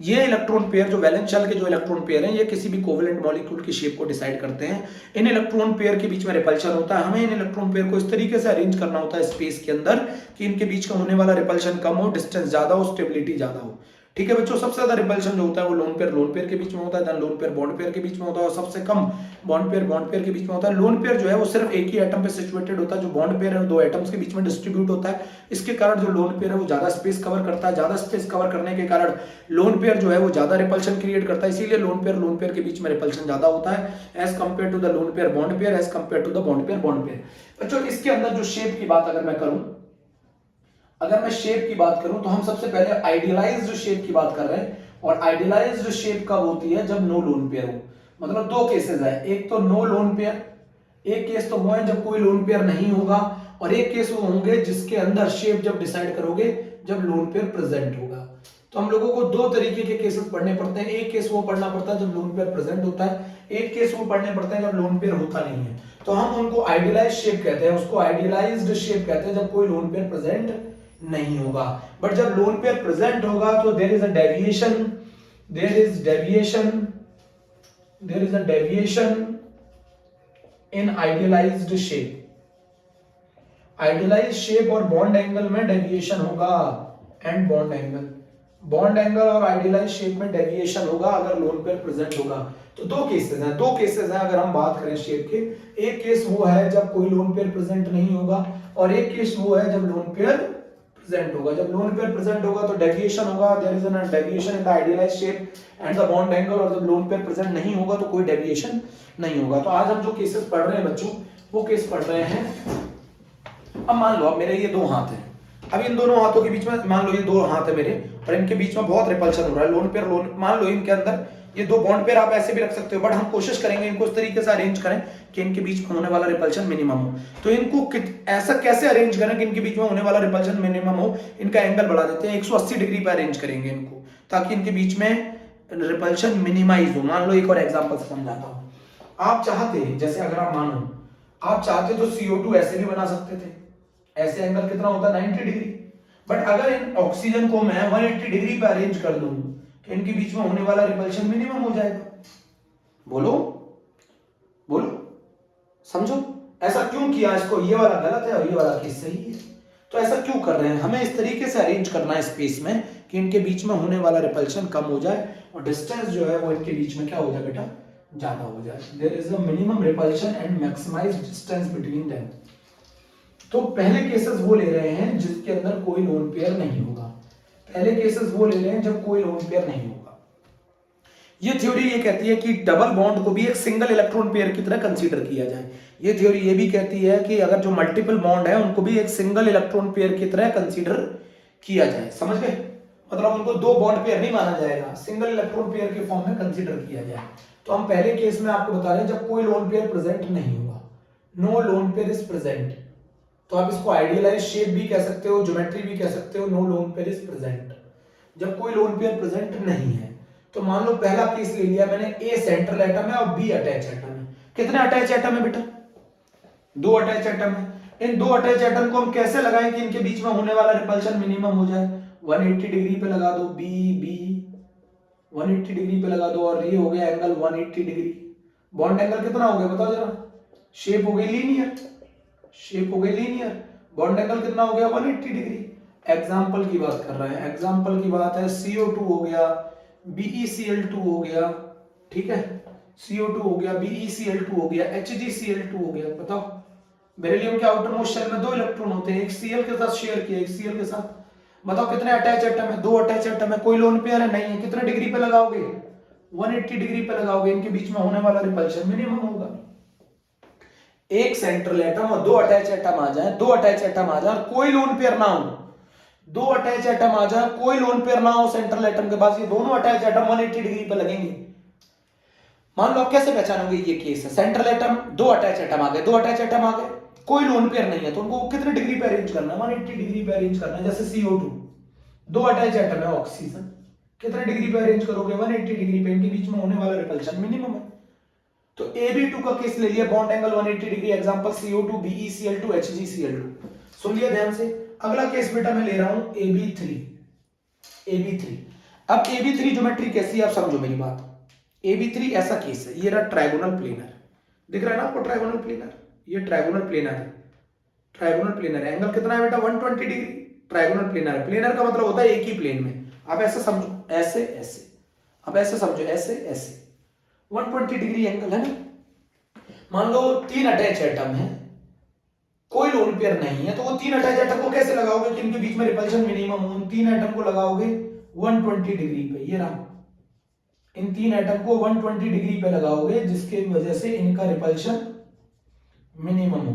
ये इलेक्ट्रॉन पेयर जो वैलेंस शेल के जो इलेक्ट्रॉन पेयर हैं, ये किसी भी कोवेलेंट मॉलिक्यूल की शेप को डिसाइड करते हैं। इन इलेक्ट्रॉन पेयर के बीच में रिपल्शन होता है, हमें इन इलेक्ट्रॉन पेयर को इस तरीके से अरेंज करना होता है स्पेस के अंदर कि इनके बीच का होने वाला रिपल्शन कम हो, डिस्टेंस ज्यादा हो, स्टेबिलिटी ज्यादा हो। ठीक है बच्चों, सबसे ज्यादा रिपल्शन जो होता है वो लोन पेयर के बीच में होता है, then lone pair bond pair के बीच में होता है, और सबसे कम बॉन्ड पेयर के बीच में होता है। लोन पेयर जो है वो सिर्फ एक ही एटम पे सिचुएटेड होता है, जो बॉन्ड पेयर है वो दो एटम्स के बीच में डिस्ट्रीब्यूट होता है। इसके कारण जो लोन पेयर है वो ज्यादा स्पेस कवर करता है, ज्यादा स्पेस कवर करने के कारण लोन पेयर जो है वो ज्यादा रिपल्शन क्रिएट करता है, इसीलिए लोन पेयर के बीच में रिपल्शन ज्यादा होता है as compare to the lone pair bond pair, as compare to the bond pair. बच्चों इसके अंदर जो शेप की बात अगर मैं करूं, अगर मैं शेप की बात करूं तो हम सबसे पहले आइडियलाइज्ड शेप की बात कर रहे हैं, और आइडियलाइज्ड शेप कब होती है? जब नो लोन पेयर हो। मतलब दो केसेस है, एक तो नो लोन पेयर, एक केस तो वो है जब कोई लोन पेयर नहीं होगा, और एक केस वो होंगे जिसके अंदर शेप जब डिसाइड करोगे जब लोन पेयर प्रेजेंट होगा। तो हम लोगों को दो तरीके के केसेस पढ़ने पड़ते हैं, एक केस वो पढ़ना पड़ता है जब लोन पेयर प्रेजेंट होता है, एक केस वो पढ़ने पड़ते हैं जब लोन पेयर होता नहीं है। तो हम उनको आइडियलाइज्ड शेप कहते हैं, उसको आइडियलाइज्ड शेप कहते हैं जब कोई लोन पेयर प्रेजेंट नहीं होगा। बट जब लोन पेयर प्रेजेंट होगा तो there is a deviation in idealised shape. Idealised shape और बॉन्ड एंगल में डेविएशन होगा, एंड बॉन्ड एंगल और आइडियलाइज्ड शेप में डेविएशन होगा अगर लोन पेयर प्रेजेंट होगा। तो दो केसेस हैं अगर हम बात करें शेप के। एक केस वो है जब कोई लोन पेयर प्रेजेंट नहीं होगा, और एक केस वो है जब लोन पेयर प्रेजेंट होगा। जब लोन पेयर प्रेजेंट होगा तो डेविएशन होगा, there is an deviation in the idealised shape and the bond angle, और जब लोन पेयर प्रेजेंट नहीं होगा तो कोई डेविएशन नहीं होगा। तो आज हम जो केसेस पढ़ रहे हैं बच्चों, वो केस पढ़ रहे हैं। अब मान लो अब मेरे ये दो हाथ हैं, अब इन दोनों हाथों के बीच में मान लो ये दो हाथ है मेरे, और इनके बीच में बहुत रिपल्शन हो रहा है, लोन मान लो इनके अंदर ये दो बॉन्ड पेयर आप ऐसे भी रख सकते हो, बट हम कोशिश करेंगे इनको इस तरीके से अरेंज करें कि इनके बीच में होने वाला रिपल्शन मिनिमम हो। तो इनको ऐसा कैसे अरेंज करें कि इनके बीच में होने वाला रिपल्शन मिनिमम हो? इनका एंगल बढ़ा देते हैं, 180 डिग्री पे अरेंज करेंगे इनको, ताकि इनके बीच में रिपल्शन मिनिमाइज हो। मान लो एक और एग्जांपल समझाता हूं। आप चाहते, जैसे अगर आप मानो आप चाहते तो CO2 ऐसे भी बना सकते थे, ऐसे एंगल कितना होता है 90 डिग्री। बट अगर इन ऑक्सीजन को मैं 180 डिग्री पे अरेंज कर दूं तो इनके बीच में होने वाला रिपल्शन मिनिमम हो जाएगा। बोलो समझो, ऐसा क्यों किया? इसको ये वाला गलत है और ये वाला केस सही है, तो ऐसा क्यों कर रहे हैं? हमें इस तरीके से अरेंज करना है स्पेस में कि इनके बीच में होने वाला रिपल्शन कम हो जाए और डिस्टेंस जो है वो इनके बीच में क्या हो जाए बेटा, ज्यादा हो जाए। There is a minimum repulsion and maximised distance between them. तो पहले केसेस वो ले रहे हैं जिसके अंदर कोई लोन पेयर नहीं होगा, पहले केसेस वो ले रहे हैं जब कोई लोन पेयर नहीं होगा। ये थ्योरी ये कहती है कि डबल बॉन्ड को भी एक सिंगल इलेक्ट्रॉन पेयर की तरह कंसीडर किया जाए। ये थ्योरी ये भी कहती है कि अगर जो मल्टीपल बॉन्ड है उनको भी एक सिंगल इलेक्ट्रॉन पेयर की तरह कंसीडर किया जाए। समझ गए? मतलब उनको दो बॉन्ड पेयर नहीं माना जाएगा, सिंगल इलेक्ट्रॉन पेयर के फॉर्म में कंसीडर किया जाए। तो हम पहले केस में आपको बता रहे हैं जब कोई लोन पेयर प्रेजेंट नहीं होगा, no lone pair is present. तो आप इसको आइडियलाइज शेप भी कह सकते हो, ज्योमेट्री भी कह सकते हो, no lone pair is present, जब कोई लोन पेयर प्रेजेंट नहीं है। तो मान लो पहला केस ले लिया मैंने, ए सेंट्रल एटम है और बी अटैच एटम है। कितने अटैच एटम है बेटा? दो अटैच एटम है। इन दो अटैच एटम को हम कैसे लगाएं कि इनके बीच में होने वाला रिपल्शन मिनिमम हो जाए? 180 डिग्री पे लगा दो, बी 180 डिग्री पे लगा दो, और ये हो गया एंगल 180 डिग्री। बॉन्ड एंगल कितना हो गया बताओ जरा? शेप हो गई लीनियर, बॉन्ड एंगल कितना हो गया 180 डिग्री। एग्जाम्पल की बात कर रहे हैं, एग्जाम्पल की बात है CO2 हो गया, BeCl2 हो गया, ठीक है, CO2 हो गया, BeCl2 हो गया, HgCl2 हो गया। बताओ बेरिलियम के आउटर मोस्ट शेल में 2 इलेक्ट्रॉन होते हैं, एक Cl के साथ शेयर किया, एक Cl के साथ। बताओ कितने अटैच एटम है? 2 अटैच एटम है। कोई लोन पेयर है? नहीं है। कितने डिग्री पे लगाओगे? 180 डिग्री पे लगाओगे। इनके बीच में होने वाला रिपल्शन मिनिमम होगा। एक सेंट्रल एटम और 2 अटैच एटम आ जाए, 2 अटैच एटम आ जाए, कोई लोन पेयर ना हो, 2 अटैच एटम आ जाए, कोई लोन पेयर ना हो सेंट्रल एटम के पास, ये दोनों अटैच एटम 180 डिग्री पे लगेंगे। मान लो आप कैसे पहचानोगे ये केस है? सेंट्रल एटम, 2 अटैच एटम आ गए, 2 अटैच एटम आ गए, कोई लोन पेयर नहीं है, तो उनको कितने डिग्री पे अरेंज करना है? 180 डिग्री पे अरेंज करना है। जैसे CO2, 2 अटैच एटम है ऑक्सीजन, कितने डिग्री पे अरेंज करोगे? 180 डिग्री पे। इनके बीच में होने वाला रिपल्शन मिनिमम है। तो AB2 का केस ले लिया, bond angle 180 degree, example CO2, BeCl2, HgCl2। सुन लिया ध्यान से। अगला केस बेटा मैं ले रहा हूं AB3। AB3, अब AB3 ज्योमेट्री कैसी है आप समझो मेरी बात। AB3 ऐसा केस है, ये रहा ट्रायगोनल प्लेनर, दिख रहा है ना आपको ट्रायगोनल प्लेनर? ये ट्रायगोनल प्लेनर है, ट्रायगोनल प्लेनर है। एंगल कितना है बेटा? 120 डिग्री। ट्रायगोनल प्लेनर है, प्लेनर का मतलब होता है एक ही प्लेन में। आप ऐसे समझो, ऐसे ऐसे, अब ऐसे समझो, ऐसे ऐसे, 120 डिग्री एंगल है ना। मान लो 3 अटैच एटम है, कोई लोन पेयर नहीं है, तो वो 3 अटैच एटम को कैसे लगाओगे कि इनके बीच में रिपल्शन मिनिमम हो? 3 एटम को लगाओगे 120 डिग्री पे, ये रहा, इन 3 एटम को 120 डिग्री पे लगाओगे, जिसके वजह से इनका रिपल्शन मिनिमम हो।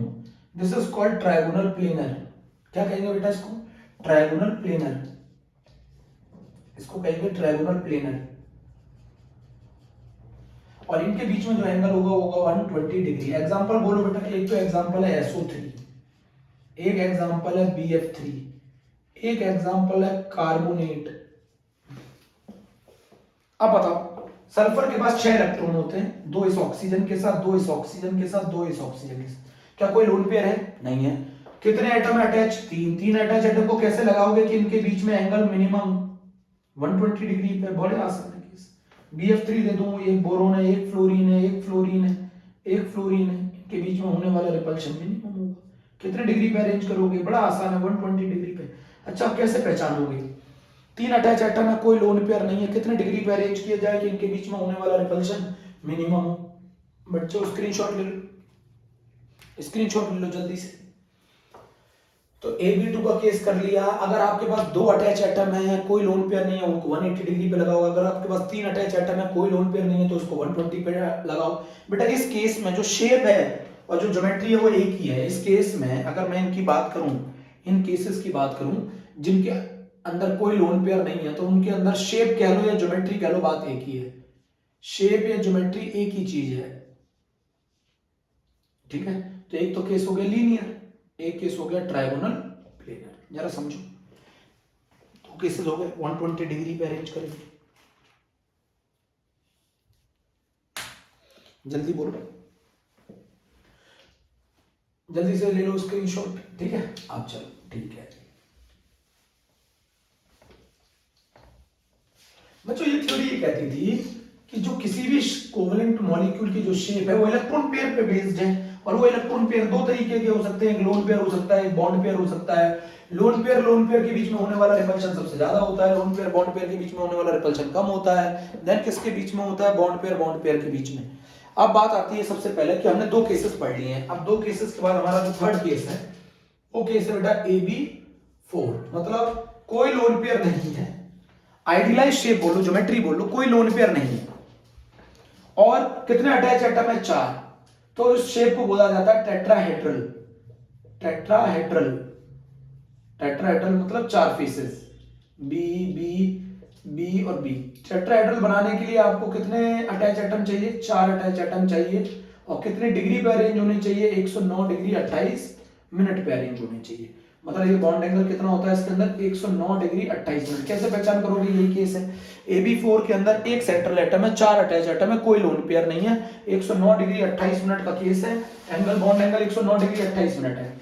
This is called trigonal planar. क्या कहेंगे बेटा इसको? ट्रायगोनल प्लेनर, इसको कहेंगे ट्रायगोनल प्लेनर। और इनके बीच में जो एंगल होगा होगा 120 डिग्री। एग्जांपल बोलो बेटा, एक तो एग्जांपल है SO3, एक एग्जांपल है BF3, एक एग्जांपल है कार्बोनेट। अब बताओ, सल्फर के पास 6 इलेक्ट्रॉन होते हैं, 2 इस ऑक्सीजन के साथ, 2 इस ऑक्सीजन के साथ, 2 इस ऑक्सीजन के साथ। क्या कोई लोन पेयर है? नहीं है। कितने एटम अटैच? 3 अटैच एटम को कैसे लगाओगे कि इनके बीच में एंगल मिनिमम 120 डिग्री पे? बड़े आसान है केस। BF3 दे दूं, एक बोरोन है, एक फ्लोरीन है, एक फ्लोरीन है, एक फ्लोरीन है, इनके बीच में होने वाला रिपल्शन मिनिमम होगा। कितने डिग्री पे अरेंज करोगे? बड़ा आसान है, 120 डिग्री पे। अच्छा, आप कैसे पहचानोगे? 3 अटैच एटम है, कोई लोन पेयर नहीं है, कितने डिग्री पे अरेंज किया जाए कि इनके बीच में होने वाला रिपल्शन मिनिमम हो? बच्चों स्क्रीनशॉट ले लो, स्क्रीनशॉट ले लो जल्दी से। तो AB2 का केस कर लिया। अगर आपके पास 2 अटैच एटम है, कोई लोन पेयर नहीं है, उनको 180 डिग्री पे लगाओ। अगर आपके पास 3 अटैच एटम है, कोई लोन पेयर नहीं है, तो उसको 120 पे लगाओ। बेटा इस केस में जो शेप है और जो ज्योमेट्री है वो एक ही है। इस केस में अगर मैं इनकी बात करूं, इन केसेस की बात करूं जिनके अंदर कोई लोन पेयर नहीं है, तो उनके अंदर शेप कह लो या ज्योमेट्री कह लो, बात एक ही है। शेप या ज्योमेट्री एक ही चीज है, ठीक है। तो एक तो केस हो गया लीनियर, एक केस हो गया ट्रायगोनल प्लेनर। जरा समझो, तो केसेस हो गए 120 डिग्री पे अरेंज करेंगे। जल्दी बोलो, जल्दी से ले लो स्क्रीनशॉट, ठीक है। आप चलो, ठीक है बच्चों, ये थ्योरी ये कहती थी कि जो किसी भी कोवलेंट मॉलिक्यूल की जो शेप है वो इलेक्ट्रॉन पेयर पे बेस्ड है। और वो इलेक्ट्रॉन पेयर 2 तरीके के हो सकते हैं, एक लोन पेयर हो सकता है, एक बॉन्ड पेयर हो सकता है। लोन पेयर के बीच में होने वाला रिपल्शन सबसे ज्यादा होता है, लोन पेयर बॉन्ड पेयर के बीच में होने वाला रिपल्शन कम होता है। देन किसके बीच में होता है? बॉन्ड पेयर के बीच में। अब बात आती है सबसे पहले कि हमने 2 केसेस पढ़ लिए हैं। अब 2 केसेस के बाद हमारा जो थर्ड केस है वो केस है बेटा AB4, मतलब कोई लोन पेयर नहीं है, आइडियलाइज शेप बोलो, ज्योमेट्री बोलो, कोई लोन पेयर नहीं है, और कितने अटैच एटम है? 4। तो इस शेप को बोला जाता है टेट्राहेड्रल। टेट्राहेड्रल, टेट्राहेड्रल मतलब 4 फेसेस, बी बी बी और बी। टेट्राहेड्रल बनाने के लिए आपको कितने अटैच एटम चाहिए? 4 अटैच एटम चाहिए। और कितने डिग्री पे अरेंज होने चाहिए? 109 डिग्री 28 मिनट पे अरेंज होने चाहिए। मतलब ये बॉन्ड एंगल कितना होता है इसके अंदर? 109 डिग्री 28 मिनट। कैसे पहचान करोगे? यही केस है। AB4 के अंदर एक सेंट्रल एटम है, 4 अटैच एटम है, कोई लोन पेयर नहीं है, 109 डिग्री 28 मिनट का केस है। Angle, bond angle 109 degree 28 minute है।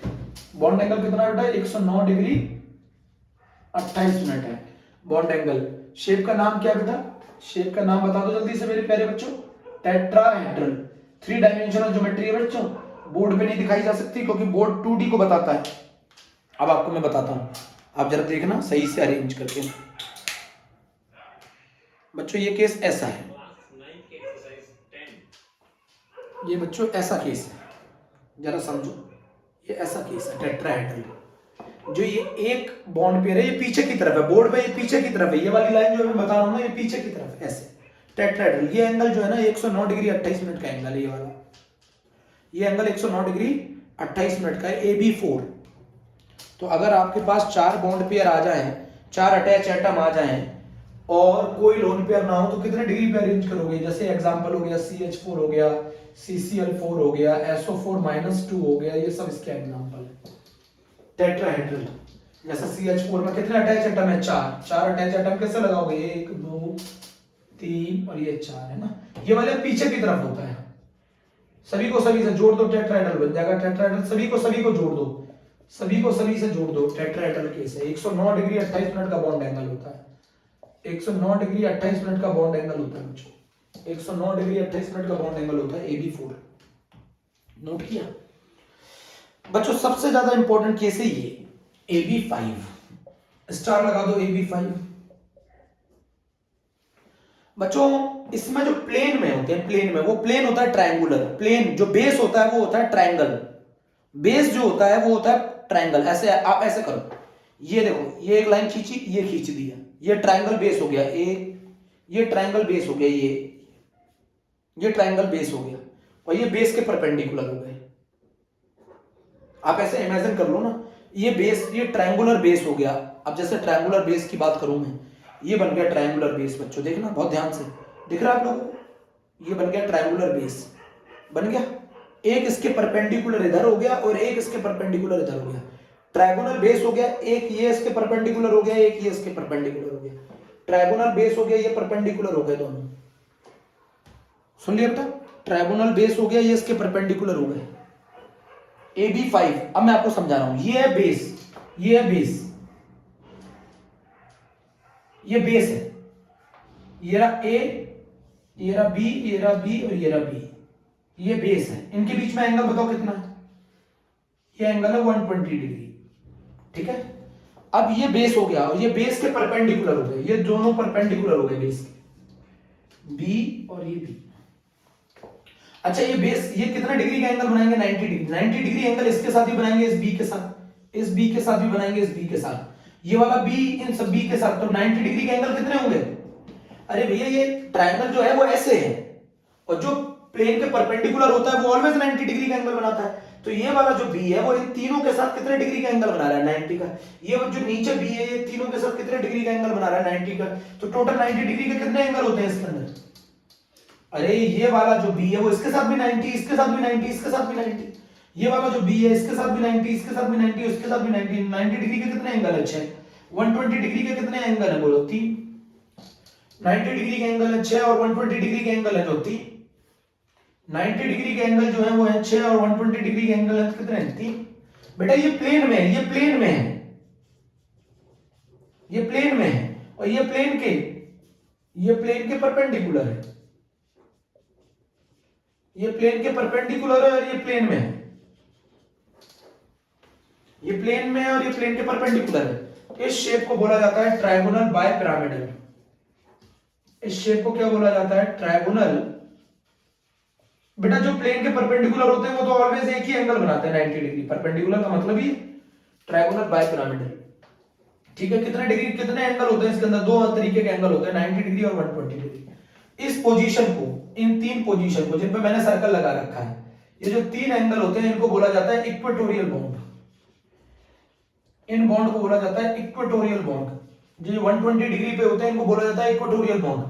बॉन्ड एंगल कितना बेटा? 109 डिग्री 28 मिनट है बॉन्ड एंगल। शेप का नाम क्या बेटा? शेप का नाम बता दो जल्दी से मेरे प्यारे बच्चों। टेट्राहेड्रल। 3 डायमेंशनल ज्योमेट्री है बच्चों, बोर्ड पे नहीं दिखाई जा सकती क्योंकि बोर्ड 2D को बताता है। अब आपको मैं बताता हूं, आप जरा देखना सही से अरेंज करके। बच्चों ये केस ऐसा है, ये बच्चों ऐसा केस है, जरा समझो, ये ऐसा केस है टेट्राहेड्रल। जो ये एक बॉन्ड पेयर है, ये पीछे की तरफ है, बोर्ड पे ये पीछे की तरफ है, ये वाली लाइन जो मैं बता रहा हूँ ना, ये पीछे की तरफ है, ऐसे टेट्राहेड्रल। ये एंगल जो है ना 109 डिग्री 28 मिनट का एंगल है, ये वाला, ये एंगल 109 डिग्री 28 मिनट का है, AB4। तो अगर आपके पास 4 बॉन्ड पेयर आ जाएं, 4 अटैच एटम आ जाएं और कोई लोन पेयर ना हो, तो कितने डिग्री पे अरेंज करोगे? जैसे एग्जांपल हो गया CH4 हो गया, CCl4 हो गया, SO4-2 हो गया, ये सब इसके एग्जांपल है टेट्राहेड्रल। जैसे CH4 में कितने अटैच एटम है? 4। 4 अटैच एटम कैसे लगाओगे? 1 2 3 और ये 4 है ना। ये वाले पीछे की तरफ होता है, सभी को सभी से जोड़ दो, टेट्राहेड्रल बन जाएगा। टेट्राहेड्रल सभी को जोड़ दो, सभी को सभी से जोड़ दो, टेट्राहेड्रल केस है। 109 डिग्री 28 मिनट का बॉन्ड एंगल होता है, 109 डिग्री 28 मिनट का बॉन्ड एंगल होता है बच्चों, 109 डिग्री 28 मिनट का बॉन्ड एंगल होता है AB4। नोट किया बच्चों? सबसे ज्यादा इंपॉर्टेंट केस है ये AB5, स्टार लगा दो AB5। बच्चों इसमें जो प्लेन में होते हैं, प्लेन में वो प्लेन होता है ट्रायंगुलर, प्लेन जो बेस होता है वो होता है ट्रायंगल, बेस जो होता है वो होता है ट्रायंगल। ऐसे आप ऐसे करो, ये देखो, ये एक लाइन खींची, ये खींच दिया, ये ट्रायंगल बेस हो गया, ये ट्रायंगल बेस हो गया, ये ट्रायंगल बेस हो गया, और ये बेस के परपेंडिकुलर हो गए। आप ऐसे इमेजिन कर लो ना, ये बेस, ये ट्रायंगुलर बेस हो गया। अब जैसे ट्रायंगुलर बेस की बात करूं मैं, ये बन गया ट्रायंगुलर बेस। बच्चों देखना बहुत ध्यान से, दिख रहा है आप लोगों को? ये बन गया ट्रायंगुलर बेस, बन गया। एक इसके परपेंडिकुलर इधर हो गया और एक इसके परपेंडिकुलर इधर हो गया, ट्रायगोनल बेस हो गया। एक ये इसके परपेंडिकुलर हो गया, एक ये इसके परपेंडिकुलर हो गया, ट्रायगोनल बेस हो गया, ये परपेंडिकुलर हो गए दोनों। सुन लिया बेटा? ट्रायगोनल बेस हो गया, ये इसके परपेंडिकुलर हो गए, AB5। अब मैं आपको समझा रहा हूं, ये है बेस, ये है बेस, ये बेस है, ये रहा A, ये रहा B, ये रहा B और ये रहा B, ये बेस है। इनके बीच में एंगल बताओ कितना है? ये एंगल है 120 डिग्री, ठीक है। अब ये बेस हो गया और ये बेस के परपेंडिकुलर हो गए, ये दोनों परपेंडिकुलर हो गए बेस के, B और ये B। अच्छा ये बेस, ये कितना डिग्री का एंगल बनाएंगे? 90 डिग्री। 90 डिग्री एंगल इसके साथ भी बनाएंगे, इस B के साथ, इस B के साथ भी बनाएंगे, इस B के साथ, ये वाला B इन सब B के साथ, तो 90 डिग्री के एंगल कितने होंगे? अरे भैया ये ट्रायंगल जो है वो ऐसे है, और जो प्लेन के परपेंडिकुलर होता है वो ऑलवेज 90 डिग्री का एंगल बनाता है। तो ये वाला जो B है वो इन तीनों के साथ कितने डिग्री का एंगल बना रहा है? 90 का। ये जो नीचे B है ये तीनों के साथ कितने डिग्री का एंगल बना रहा है? 90 का। तो टोटल 90 डिग्री के कितने एंगल होते हैं इसके अंदर? अरे ये वाला जो B है वो इसके साथ भी 90, इसके साथ भी 90, इसके साथ भी 90, ये वाला जो B है इसके साथ भी 90, इसके साथ भी 90, उसके साथ भी 90। 90 डिग्री के कितने एंगल है? 6। 120 डिग्री के कितने एंगल है? बोलो 3। 90 डिग्री के एंगल है 6 और 120 डिग्री के एंगल है जो 3। 90 डिग्री के एंगल जो है वो है 6 और 120 डिग्री के एंगल है कितने हैं? 3। बेटा ये प्लेन में है, ये प्लेन में है, ये प्लेन में है, और ये प्लेन के परपेंडिकुलर है, ये प्लेन के परपेंडिकुलर है और ये प्लेन में है, ये प्लेन में है और ये प्लेन के परपेंडिकुलर है। इस शेप को बोला जाता है ट्रायगोनल बाय पिरामिडल। इस शेप को क्या बोला जाता है? ट्रायगोनल। बेटा जो प्लेन के परपेंडिकुलर होते हैं वो तो ऑलवेज एक ही एंगल बनाते हैं 90 डिग्री। परपेंडिकुलर का मतलब ही ट्रायगोनल बाय पिरामिडल, ठीक है। कितने डिग्री, कितने एंगल होते हैं इसके अंदर? दो तरीके के एंगल होते हैं, 90 डिग्री और 120 डिग्री। इस पोजीशन को, इन तीन पोजीशन को जिन पे मैंने सर्कल लगा रखा है, ये जो तीन एंगल होते हैं इनको बोला जाता है इक्वेटोरियल बॉन्ड। इन बॉन्ड को बोला जाता है इक्वेटोरियल बॉन्ड। जो 120 डिग्री पे होते हैं इनको बोला जाता है इक्वेटोरियल बॉन्ड,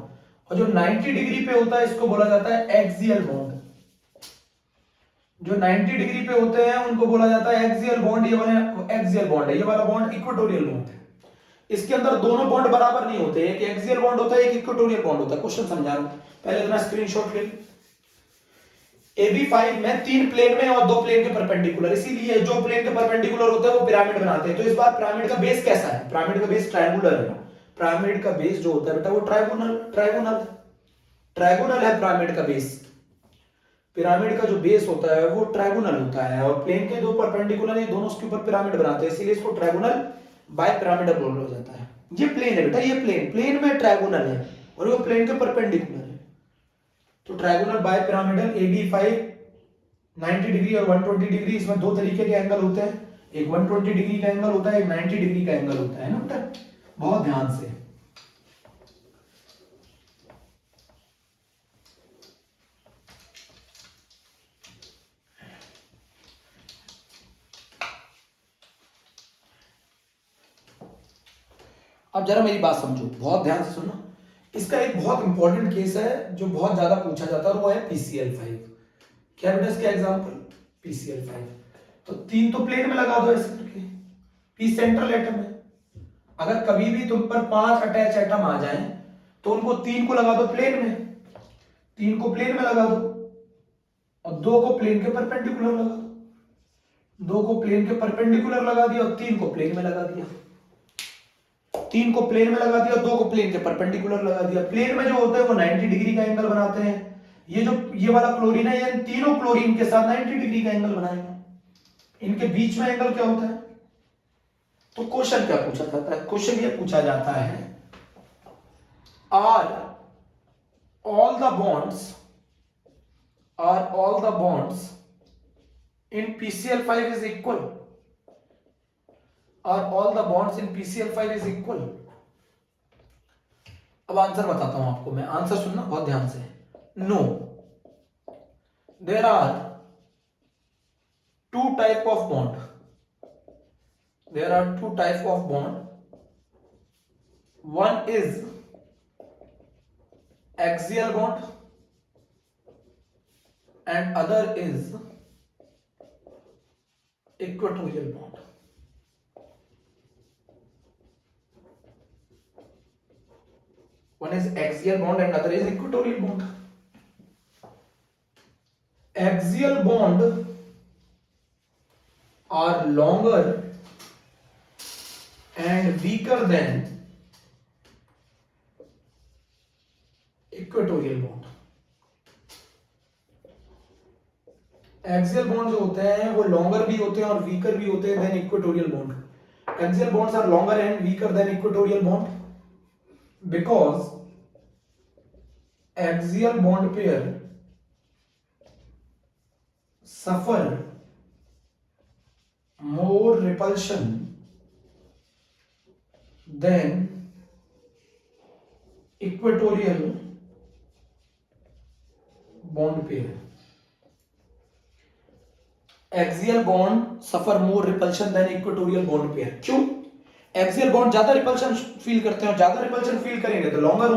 और जो 90 डिग्री पे होता है इसको बोला जाता है एक्सियल बॉन्ड। जो 90 डिग्री पे होते हैं उनको बोला जाता है एक्सियल बॉन्ड। ये वाला एक्सियल बॉन्ड है, ये वाला बॉन्ड इक्वेटोरियल बॉन्ड है। इसके अंदर दोनों बॉन्ड बराबर नहीं होते, एक एक्सियल बॉन्ड होता है, एक इक्वेटोरियल बॉन्ड होता है। क्वेश्चन समझा रहा हूं, पहले इतना स्क्रीनशॉट ले। AB5 में 3 प्लेन में और 2 प्लेन के परपेंडिकुलर, इसीलिए जो प्लेन के परपेंडिकुलर होते हैं वो पिरामिड बनाते हैं। तो इस बार पिरामिड का बेस कैसा है? पिरामिड का बेस ट्रायंगुलर है। पिरामिड का बेस जो होता है बेटा वो ट्रायगोनल है। पिरामिड का बेस, पिरामिड का जो बेस होता है वो ट्रायगोनल होता है, और प्लेन के दो परपेंडिकुलर है, दोनों उसके ऊपर पिरामिड बनाते हैं, इसीलिए इसको ट्रायगोनल बाय पिरामिडल बोला जाता है। ये प्लेन है बेटा, ये प्लेन में ट्रायगोनल है और वो प्लेन के परपेंडिकुलर है, तो trigonal bye pyramidal AB5 90 degree और 120 डिग्री, इसमें दो तरीके के एंगल होते हैं, एक 120 डिग्री का एंगल होता है, एक 90 डिग्री का एंगल होता है ना बेटा, बहुत ध्यान से। अब जरा मेरी बात समझो, बहुत ध्यान से सुनो। इसका एक बहुत इंपॉर्टेंट केस है जो बहुत ज्यादा पूछा जाता है, और वो है PCl5। क्या बेटा इसका एग्जांपल? PCl5। तो तीन तो प्लेन में लगा दो ऐसे करके, पी सेंट्रल एटम है। अगर कभी भी तुम पर 5 अटैच एटम आ जाएं तो उनको तीन को लगा दो प्लेन में, तीन को प्लेन में लगा दो, और दो को प्लेन के परपेंडिकुलर लगा दो, दो को प्लेन के परपेंडिकुलर लगा दिया और तीन को प्लेन में लगा दिया, तीन को प्लेन में लगा दिया, दो को प्लेन के परपेंडिकुलर लगा दिया। प्लेन में जो होते हैं वो 90 डिग्री का एंगल बनाते हैं। ये वाला क्लोरीन है, ये तीनों क्लोरीन के साथ 90 डिग्री का एंगल बनाएगा। इनके बीच में एंगल क्या होता है? तो क्वेश्चन क्या पूछा जाता है? क्वेश्चन ये पूछा जाता है, are all the bonds in PCl5 is equal? Are all the bonds in PCl5 is equal? अब आंसर बताता हूं आपको मैं, आंसर सुनना बहुत ध्यान से। No, there are two type of bond, there are two type of bond, one is axial bond and other is equatorial bond. One is axial bond and other is equatorial bond. Axial bond are longer and weaker than equatorial bond. Axial bond जो होते हैं वो longer भी होते हैं और weaker भी होते हैं than equatorial bond. Axial bonds are longer and weaker than equatorial bond because axial bond pair suffer more repulsion than equatorial bond pair. Axial bond suffer more repulsion than equatorial bond pair. क्यों? एक्सियल बॉन्ड ज्यादा रिपल्शन फील करते हैं और ज्यादा रिपल्शन फील करेंगे तो लॉन्गर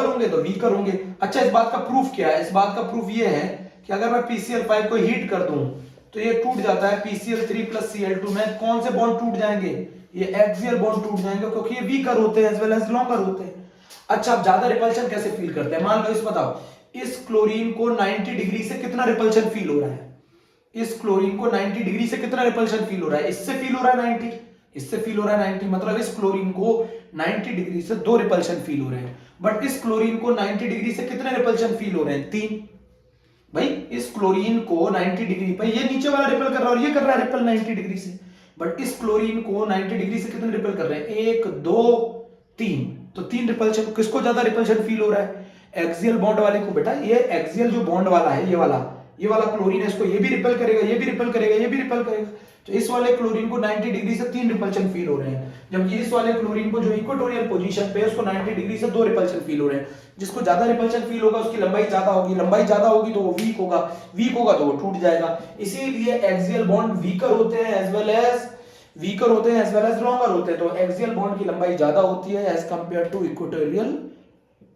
होंगे तो वीकर होंगे। अच्छा, इस बात का प्रूफ क्या है? इस बात का प्रूफ ये है कि अगर मैं PCl5 को हीट कर दूं तो ये टूट जाता है, PCl3 + Cl2 में कौन से बॉन्ड टूट जाएंगे? ये एक्सियल बॉन्ड टूट जाएंगे क्योंकि ये वीकर होते हैं एज वेल एज लॉन्गर होते हैं। अच्छा, अब ज्यादा रिपल्शन कैसे फील करते हैं? मान लो इस बताओ, इस क्लोरीन को 90 डिग्री से कितना रिपल्शन फील हो रहा है? इस क्लोरीन को 90 डिग्री से कितना रिपल्शन फील हो रहा है? इससे फील हो रहा है 90, इससे फील हो रहा है 90, मतलब इस क्लोरीन को 90 डिग्री से 2 रिपल्शन फील हो रहे हैं। बट इस क्लोरीन को 90 डिग्री से कितने रिपल्शन फील हो रहे हैं? 3। भाई इस क्लोरीन को 90 डिग्री पर ये नीचे वाला रिपल कर रहा है और ये कर रहा है रिपल 90 डिग्री से, बट इस क्लोरीन को 90 डिग्री से कितने रिपल कर रहे हैं? 1 2 3, तो 3 रिपल्शन। किसको ज्यादा रिपल्शन फील हो रहा है? एक्सियल बॉन्ड वाले को। बेटा ये एक्सियल जो बॉन्ड वाला है, ये वाला क्लोरीन है, इसको ये भी रिपेल करेगा, ये भी रिपेल करेगा, ये भी रिपेल करेगा। तो इस वाले क्लोरीन को 90 डिग्री से 3 रिपल्शन फील हो रहे हैं, जबकि इस वाले क्लोरीन को जो इक्वेटोरियल पोजीशन पे है उसको 90 डिग्री से 2 रिपल्शन फील हो रहे हैं। जिसको ज्यादा रिपल्शन फील होगा उसकी लंबाई ज्यादा होगी, लंबाई ज्यादा होगी तो वो वीक होगा तो वो टूट जाएगा। इसीलिए एक्सियल बॉन्ड वीकर होते हैं एज वेल एज लॉन्गर होते हैं। तो एक्सियल बॉन्ड की लंबाई ज्यादा होती है as compare to equatorial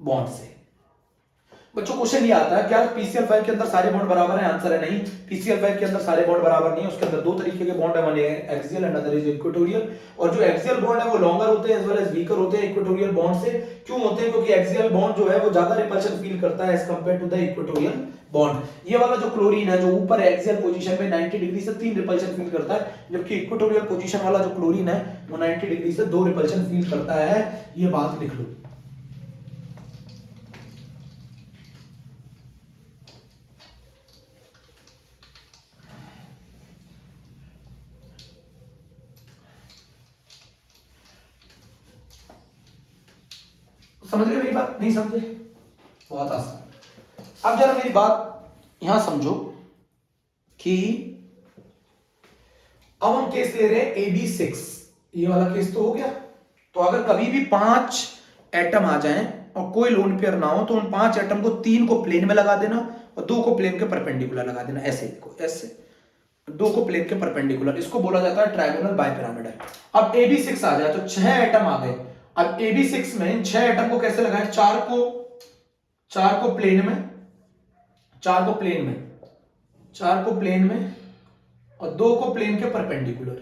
bond से। बच्चों क्वेश्चन ये आता है, क्या PCl5 के अंदर सारे बॉन्ड बराबर हैं? आंसर है नहीं, PCl5 के अंदर सारे बॉन्ड बराबर नहीं है। उसके अंदर दो तरीके के बॉन्ड है, one axial and other is equatorial. और जो एक्सियल बॉन्ड है वो लॉन्गर होते हैं एज वेल एज वीकर होते हैं इक्वेटोरियल बॉन्ड से। क्यों होते हैं? क्योंकि एक्सियल बॉन्ड जो है वो ज्यादा रिपल्शन फील करता है as compare to the equatorial bond. ये वाला जो क्लोरीन है जो ऊपर एक्सियल पोजीशन पे 90 डिग्री से 3 रिपल्शन फील करता है, जबकि इक्वेटोरियल पोजीशन वाला जो क्लोरीन है वो 90 डिग्री से 2 रिपल्शन फील करता है। ये बात लिख लो। समझ गए मेरी बात? नहीं समझे? बहुत आसान। अब जरा मेरी बात यहां समझो कि अब हम केस ले रहे हैं AB6, ये वाला केस तो हो गया। तो अगर कभी भी 5 एटम आ जाएं और कोई लोन पेयर ना हो तो उन 5 एटम को 3 को प्लेन में लगा देना और 2 को प्लेन के परपेंडिकुलर लगा देना, ऐसे देखो, ऐसे 2 को प्लेन के परपेंडिकुलर, इसको बोला जाता है ट्रायगोनल बाइपिरामिडल। अब AB6 आ जाए तो 6 एटम आ गए। अब AB6 में इन 6 एटम को कैसे लगाएं? 4 को प्लेन में, 4 को प्लेन में, 4 को प्लेन में और 2 को प्लेन के परपेंडिकुलर,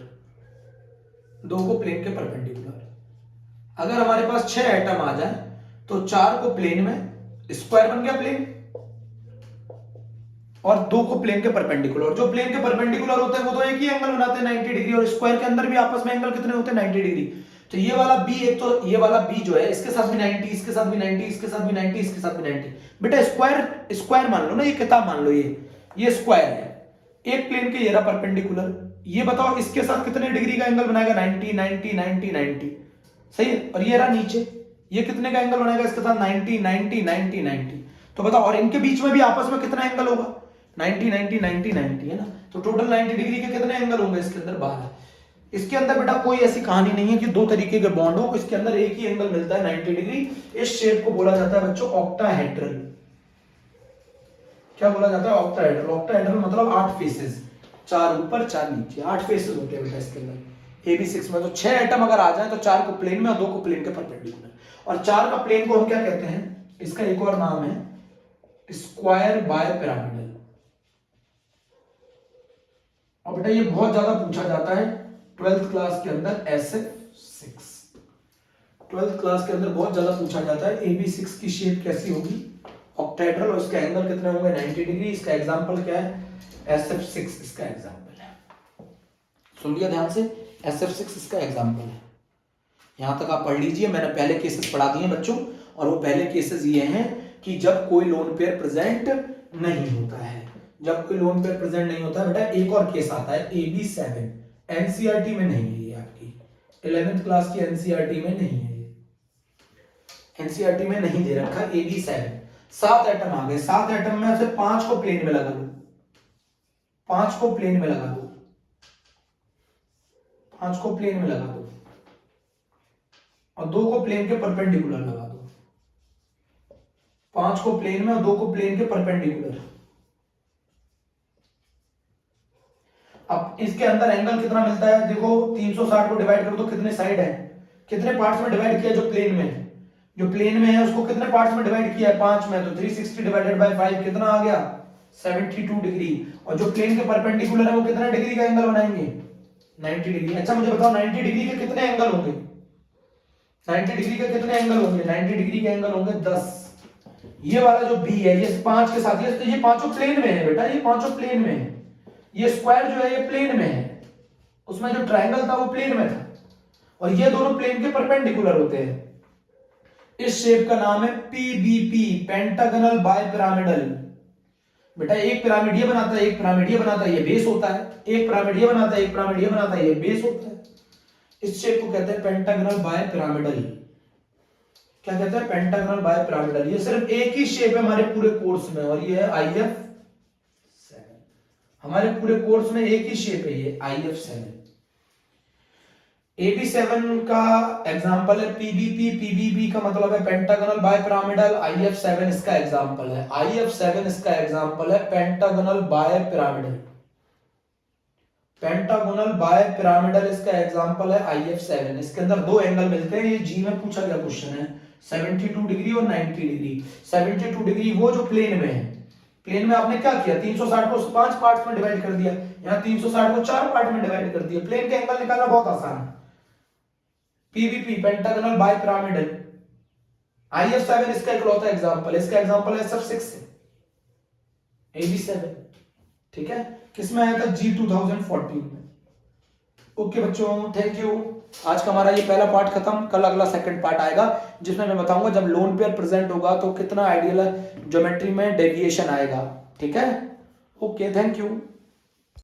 2 को प्लेन के परपेंडिकुलर। अगर हमारे पास 6 एटम आ जाए तो 4 को प्लेन में, स्क्वायर बन गया प्लेन, और 2 को प्लेन के परपेंडिकुलर। जो प्लेन के परपेंडिकुलर होते हैं वो तो एक ही एंगल बनाते हैं 90 डिग्री, और स्क्वायर के अंदर भी आपस में एंगल कितने होते हैं? 90 डिग्री। तो ये वाला बी, एक तो ये वाला बी जो है इसके साथ भी 90, इसके साथ भी 90, इसके साथ भी 90, इसके साथ भी 90। बेटा स्क्वायर मान लो ना, ये किताब मान लो, ये स्क्वायर है, एक प्लेन के ये रहा परपेंडिकुलर। ये बताओ इसके साथ कितने डिग्री का एंगल बनाएगा? 90 90 90 90, सही है। और ये रहा नीचे, ये कितने का एंगल बनाएगा इसके साथ? 90 90 90 90। तो बताओ, और इनके बीच में भी आपस में कितना एंगल होगा? 90 90 90 90, है ना। तो टोटल 90 डिग्री के कितने एंगल होंगे इसके अंदर? 12। इसके अंदर बेटा कोई ऐसी कहानी नहीं है कि 2 तरीके के बॉन्ड हो, इसके अंदर एक ही एंगल मिलता है 90 डिग्री। इस शेप को बोला जाता है बच्चों ऑक्टाहेड्रल। क्या बोला जाता है? ऑक्टाहेड्रल। ऑक्टाहेड्रल मतलब 8 फेसेस, 4 ऊपर 4 नीचे, 8 फेसेस होते हैं बेटा इसके अंदर AB6 में। तो 6 एटम अगर आ जाए तो 4 को प्लेन में और 2 को प्लेन के परपेंडिकुलर। और 4 का प्लेन को हम क्या कहते हैं? इसका एक और नाम है स्क्वायर बाइपिरामिडल। और बेटा ये बहुत ज्यादा पूछा जाता है 12th क्लास के अंदर, SF6 12th क्लास के अंदर बहुत ज्यादा पूछा जाता है। AB6 की शेप कैसी होगी? ऑक्टाहेड्रल, और इसका एंगल कितने होंगे? 90 डिग्री। इसका एग्जांपल क्या है? SF6 इसका एग्जांपल है। सुन लिया ध्यान से, SF6 इसका एग्जांपल है। यहां तक आप पढ़ लीजिए, मैंने पहले केसेस पढ़ा दिए बच्चों, और वो पहले केसेस ये हैं कि जब कोई लोन पेयर प्रेजेंट नहीं होता है, जब कोई लोन पेयर प्रेजेंट नहीं होता है। बेटा एक और केस आता है AB7, एनसीईआरटी में नहीं है ये, आपकी 11th क्लास की एनसीईआरटी में नहीं है ये, एनसीईआरटी में नहीं दे रखा। AB7 7 एटम आ गए, 7 एटम में से 5 को प्लेन में लगा दो, 5 को प्लेन में लगा दो, 5 को प्लेन में लगा दो, और 2 को प्लेन के परपेंडिकुलर लगा दो। 5 को प्लेन में और 2 को प्लेन के परपेंडिकुलर। अब इसके अंदर एंगल कितना मिलता है? देखो 360 को डिवाइड करो तो कितने साइड है? कितने पार्ट्स में डिवाइड किया? जो प्लेन में, जो प्लेन में है उसको कितने पार्ट्स में डिवाइड किया है? 5 में। तो 360 डिवाइडेड बाय 5 कितना आ गया? 72 डिग्री। और जो प्लेन के परपेंडिकुलर है वो कितना डिग्री का एंगल बनाएंगे? 90 डिग्री। अच्छा मुझे बताओ 90 डिग्री के कितने एंगल होंगे? 90 डिग्री के कितने एंगल होंगे? 90 डिग्री के एंगल होंगे 10। ये वाला जो बी है ये 5 के साथ, ये पांचों प्लेन में है बेटा, ये पांचों प्लेन में है। ये स्क्वायर जो है ये प्लेन में है, उसमें जो ट्रायंगल था वो प्लेन में था, और ये दोनों प्लेन के परपेंडिकुलर होते हैं। इस शेप का नाम है PBP, पेंटागनल बाइपिरामिडल। बेटा एक पिरामिड ये बनाता है, एक पिरामिड ये बनाता है, ये बेस होता है। एक पिरामिड ये बनाता है, एक पिरामिड ये बनाता है, ये बेस होता है। इस शेप को कहते हैं पेंटागनल बाइपिरामिडल। क्या कहते हैं? Pentagonal bipyramidal. ये सिर्फ एक ही शेप है हमारे पूरे कोर्स में, और ये है IF7। हमारे पूरे कोर्स में एक ही शेप है ये IF7। AB7 का एग्जांपल है PBP। PBP का मतलब है पेंटागनल बाइपिरामिडल। IF7 इसका एग्जांपल है, IF7 इसका एग्जांपल है पेंटागनल बाइपिरामिडल। पेंटागोनल बाइपिरामिडल इसका एग्जांपल है IF7। इसके अंदर 2 एंगल मिलते हैं, ये जी में पूछा गया क्वेश्चन है, 72 डिग्री और 90 डिग्री। 72 डिग्री वो जो प्लेन में है, प्लेन में आपने क्या किया? 360 को 5 पार्ट्स में डिवाइड कर दिया, यहाँ 360 को 4 पार्ट में डिवाइड कर दिया। प्लेन के एंगल निकालना बहुत आसान है। PBP, pentagonal bipyramidal. IF7 इसका इकलौता एग्जांपल है, इसका एग्जांपल है SF6 से, AB7। ठीक है, किसमें आया था? G2014 में। ओके बच्चों, थैंक यू। आज का हमारा ये पहला पार्ट खत्म। कल अगला सेकंड पार्ट आएगा जिसमें मैं बताऊंगा जब लोन पेयर प्रेजेंट होगा तो कितना आइडियल ज्योमेट्री में डेविएशन आएगा। ठीक है, ओके, थैंक यू।